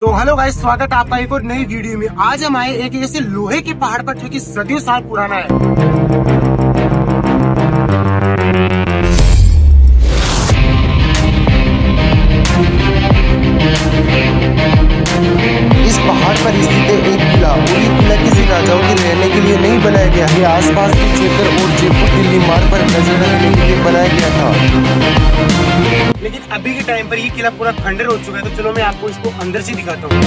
तो hello guys, स्वागत है आपका एक और नई वीडियो में। आज हम आए एक ऐसे लोहे के पहाड़ पर जो कि सदियों साल पुराना है। इस पहाड़ पर स्थित है एक किला और ये किला किसी राजाओं के रहने के लिए नहीं बनाया गया है। आसपास के क्षेत्र और जयपुर दिल्ली मार्ग पर नजर रखने के लिए बनाया गया था। लेकिन अभी के टाइम पर ये किला पूरा खंडर हो चुका है। तो चलो मैं आपको इसको अंदर से दिखाता हूँ।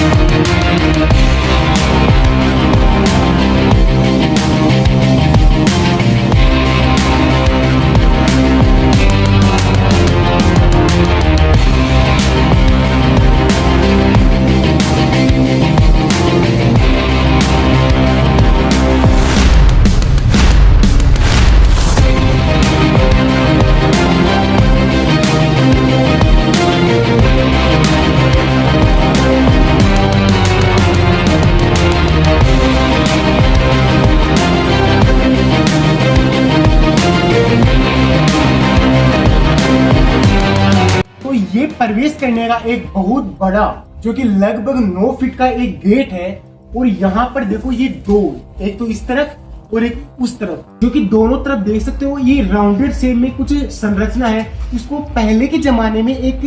ये प्रवेश करने का एक बहुत बड़ा जो कि लगभग 9 फीट का एक गेट है। और यहाँ पर देखो ये दो, एक तो इस तरफ और एक उस तरफ, जो कि दोनों तरफ देख सकते हो ये राउंडेड शेप में कुछ संरचना है। इसको पहले के जमाने में एक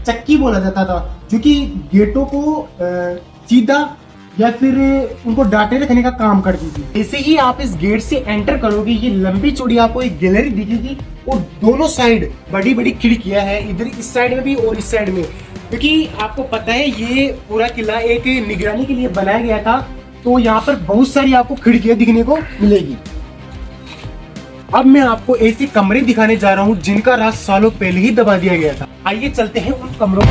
चक्की बोला जाता था, जो कि गेटों को सीधा या फिर उनको डाटे रखने का काम करती थी। जैसे ही आप इस गेट से एंटर करोगे, ये लंबी चौड़ी आपको एक गैलरी दिखेगी और दोनों साइड बड़ी बड़ी खिड़कियां हैं, इधर इस साइड में भी और इस साइड में। क्योंकि आपको पता है ये पूरा किला एक निगरानी के लिए बनाया गया था, तो यहाँ पर बहुत सारी आपको खिड़कियां दिखने को मिलेगी। अब मैं आपको ऐसे कमरे दिखाने जा रहा हूँ जिनका राज सालों पहले ही दबा दिया गया था। आइए चलते हैं उन कमरों।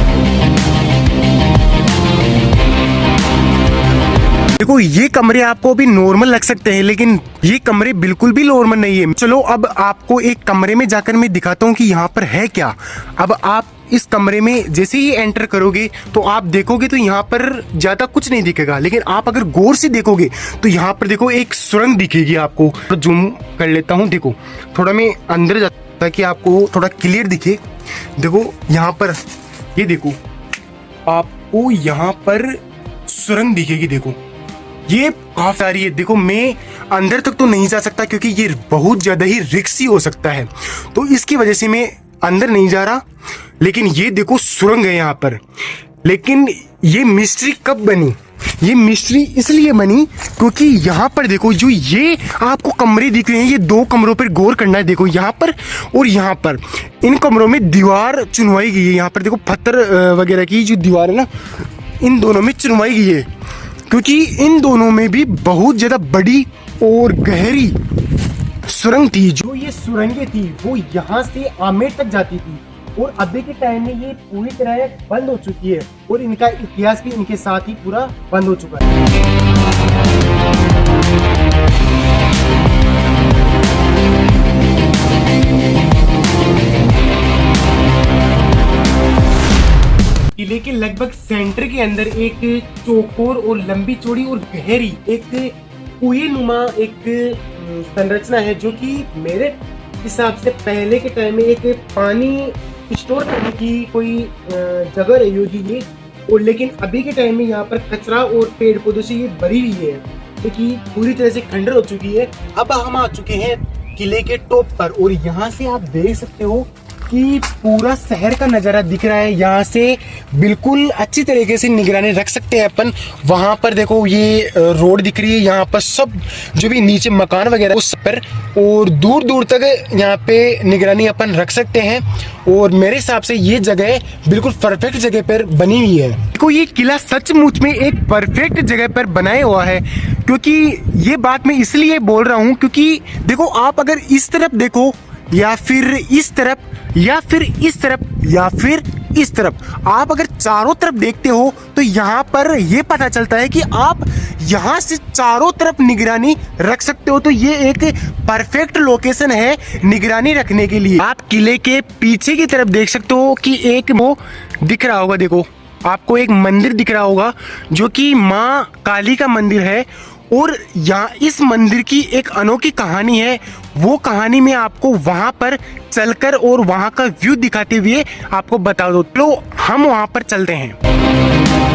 देखो ये कमरे आपको भी नॉर्मल लग सकते हैं, लेकिन ये कमरे बिल्कुल भी नॉर्मल नहीं है। चलो अब आपको एक कमरे में जाकर मैं दिखाता हूँ कि यहाँ पर है क्या। अब आप इस कमरे में जैसे ही एंटर करोगे तो आप देखोगे तो यहाँ पर ज्यादा कुछ नहीं दिखेगा, लेकिन आप अगर गौर से देखोगे तो यहाँ पर देखो एक सुरंग दिखेगी आपको। तो जूम कर लेता हूँ, देखो थोड़ा मैं अंदर जाता ताकि आपको थोड़ा क्लियर दिखे। देखो यहाँ पर ये देखो, आपको यहाँ पर सुरंग दिखेगी। देखो ये काफी सारी है। देखो मैं अंदर तक तो नहीं जा सकता क्योंकि ये बहुत ज्यादा ही रिस्की हो सकता है, तो इसकी वजह से मैं अंदर नहीं जा रहा। लेकिन ये देखो सुरंग है यहाँ पर। लेकिन ये मिस्ट्री कब बनी? ये मिस्ट्री इसलिए बनी क्योंकि यहाँ पर देखो जो ये आपको कमरे दिख रहे हैं, ये दो कमरों पर गौर करना है। देखो यहाँ पर और यहाँ पर, इन कमरों में दीवार चुनवाई गई है। यहाँ पर देखो पत्थर वगैरह की जो दीवार है ना, इन दोनों में चुनवाई गई है, क्योंकि इन दोनों में भी बहुत ज्यादा बड़ी और गहरी सुरंग थी। जो ये सुरंगें थी वो यहाँ से आमेर तक जाती थी, और अभी के टाइम में ये पूरी तरह बंद हो चुकी है और इनका इतिहास भी इनके साथ ही पूरा बंद हो चुका है। किले के लगभग सेंटर के अंदर एक चौकोर और लंबी चौड़ी और गहरी एक कुएं नुमा एक संरचना है, जो कि मेरे हिसाब से पहले के टाइम में एक पानी स्टोर करने की कोई जगह रही होगी ये। और लेकिन अभी के टाइम में यहाँ पर कचरा और पेड़ पौधों से ये भरी हुई है, क्योंकि पूरी तरह से खंडर हो चुकी है। अब हम आ चुके हैं किले के टॉप पर, और यहाँ से आप देख सकते हो कि पूरा शहर का नजारा दिख रहा है। यहाँ से बिल्कुल अच्छी तरीके से निगरानी रख सकते हैं अपन। वहां पर देखो ये रोड दिख रही है, यहाँ पर सब जो भी नीचे मकान वगैरह उस पर, और दूर दूर तक यहाँ पे निगरानी अपन रख सकते हैं। और मेरे हिसाब से ये जगह बिल्कुल परफेक्ट जगह पर बनी हुई है। देखो ये किला सचमुच में एक परफेक्ट जगह पर बनाया हुआ है, क्योंकि ये बात मैं इसलिए बोल रहा हूँ क्योंकि देखो आप अगर इस तरफ देखो या फिर इस तरफ या फिर इस तरफ या फिर इस तरफ, आप अगर चारों तरफ देखते हो तो यहाँ पर ये पता चलता है कि आप यहाँ से चारों तरफ निगरानी रख सकते हो। तो ये एक परफेक्ट लोकेशन है निगरानी रखने के लिए। आप किले के पीछे की तरफ देख सकते हो कि एक वो दिख रहा होगा, देखो आपको एक मंदिर दिख रहा होगा जो कि माँ काली का मंदिर है। और यहाँ इस मंदिर की एक अनोखी कहानी है, वो कहानी में आपको वहां पर चलकर और वहां का व्यू दिखाते हुए आपको बता दो। तो हम वहां पर चलते हैं।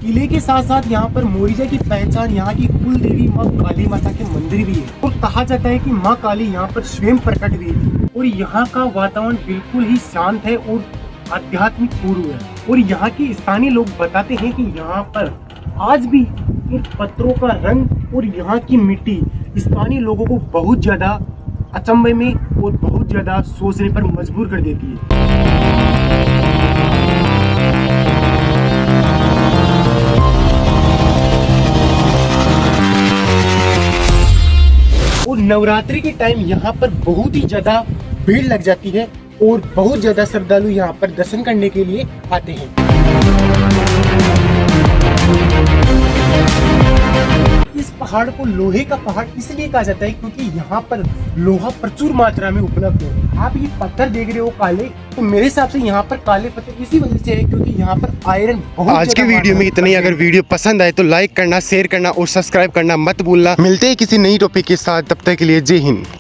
किले के साथ साथ यहाँ पर मोरिजा की पहचान यहाँ की कुल देवी माँ काली माता के मंदिर भी है और कहा जाता है कि माँ काली यहाँ पर स्वयं प्रकट हुई थी और यहाँ का वातावरण बिल्कुल ही शांत है और आध्यात्मिक पूर्व है। और यहाँ के स्थानीय लोग बताते हैं कि यहाँ पर आज भी इन पत्थरों का रंग और यहाँ की मिट्टी स्थानीय लोगों को बहुत ज्यादा अचंभे में और बहुत ज्यादा सोचने पर मजबूर कर देती है। और नवरात्रि के टाइम यहाँ पर बहुत ही ज्यादा भीड़ लग जाती है और बहुत ज्यादा श्रद्धालु यहाँ पर दर्शन करने के लिए आते हैं। इस पहाड़ को लोहे का पहाड़ इसलिए कहा जाता है क्योंकि यहाँ पर लोहा प्रचुर मात्रा में उपलब्ध है। आप ये पत्थर देख रहे हो काले, तो मेरे हिसाब से यहाँ पर काले पत्थर इसी वजह से है क्योंकि यहाँ पर आयरन बहुत आज के वीडियो में इतना ही। अगर वीडियो पसंद आए तो लाइक करना, शेयर करना और सब्सक्राइब करना मत भूलना। मिलते हैं किसी नई टॉपिक के साथ, तब तक के लिए जय हिंद।